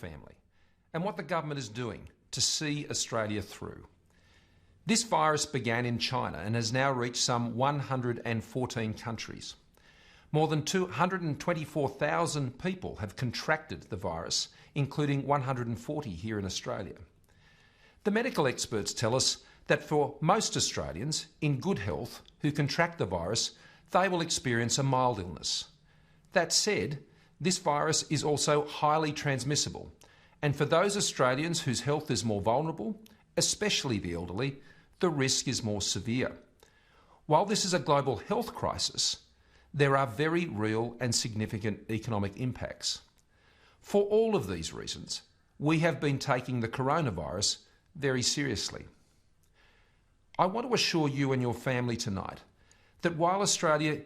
family and what the government is doing to see Australia through. This virus began in China and has now reached some 114 countries. More than 224,000 people have contracted the virus, including 140 here in Australia. The medical experts tell us that for most Australians in good health who contract the virus, they will experience a mild illness. That said, this virus is also highly transmissible, and for those Australians whose health is more vulnerable, especially the elderly, the risk is more severe. While this is a global health crisis, there are very real and significant economic impacts. For all of these reasons, we have been taking the coronavirus very seriously. I want to assure you and your family tonight that while Australia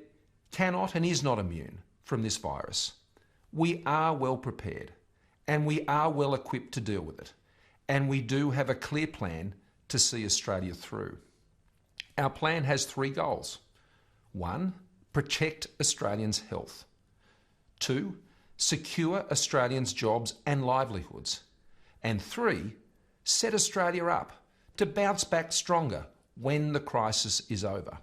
cannot and is not immune from this virus, we are well prepared and we are well equipped to deal with it, and we do have a clear plan to see Australia through. Our plan has 3 goals. 1, protect Australians' health. 2, secure Australians' jobs and livelihoods. And 3, set Australia up to bounce back stronger when the crisis is over.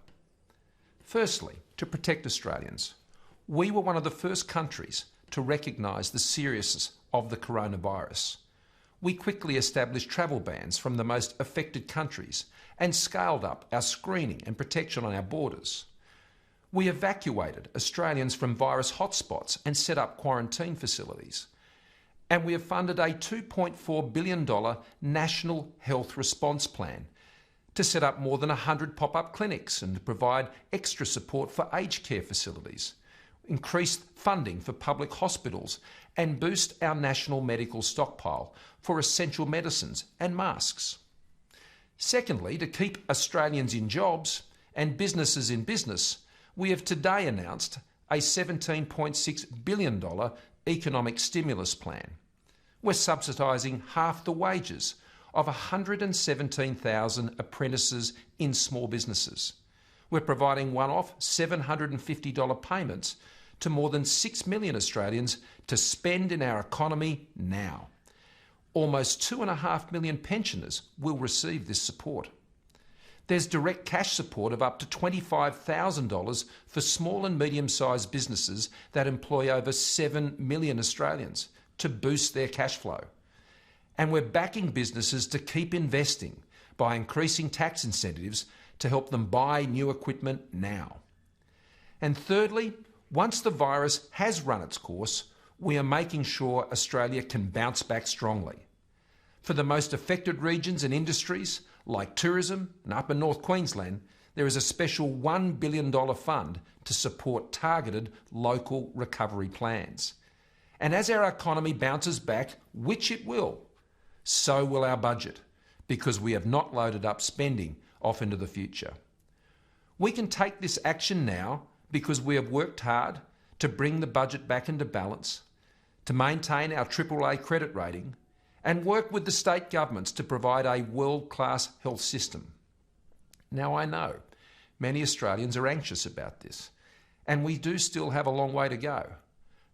Firstly, to protect Australians. We were one of the first countries to recognise the seriousness of the coronavirus. We quickly established travel bans from the most affected countries and scaled up our screening and protection on our borders. We evacuated Australians from virus hotspots and set up quarantine facilities. And we have funded a $2.4 billion National Health Response Plan to set up more than 100 pop-up clinics and to provide extra support for aged care facilities, increase funding for public hospitals and boost our national medical stockpile for essential medicines and masks. Secondly, to keep Australians in jobs and businesses in business, we have today announced a $17.6 billion economic stimulus plan. We're subsidising half the wages of 117,000 apprentices in small businesses. We're providing one-off $750 payments to more than 6 million Australians to spend in our economy now. Almost 2.5 million pensioners will receive this support. There's direct cash support of up to $25,000 for small and medium-sized businesses that employ over 7 million Australians to boost their cash flow. And we're backing businesses to keep investing by increasing tax incentives to help them buy new equipment now. And thirdly, once the virus has run its course, we are making sure Australia can bounce back strongly. For the most affected regions and industries, like tourism and Upper North Queensland, there is a special $1 billion fund to support targeted local recovery plans. And as our economy bounces back, which it will, so will our budget, because we have not loaded up spending off into the future. We can take this action now because we have worked hard to bring the budget back into balance, to maintain our AAA credit rating, and work with the state governments to provide a world-class health system. Now, I know many Australians are anxious about this, and we do still have a long way to go.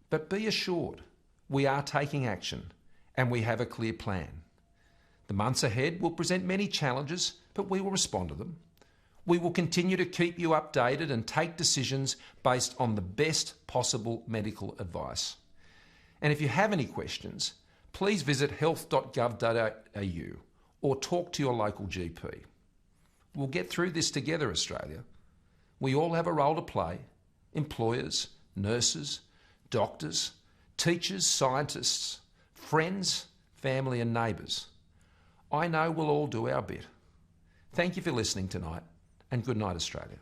But be assured, we are taking action, and we have a clear plan. The months ahead will present many challenges, but we will respond to them. We will continue to keep you updated and take decisions based on the best possible medical advice. And if you have any questions, please visit health.gov.au or talk to your local GP. We'll get through this together, Australia. We all have a role to play: employers, nurses, doctors, teachers, scientists, friends, family and neighbours. I know we'll all do our bit. Thank you for listening tonight, and good night, Australia.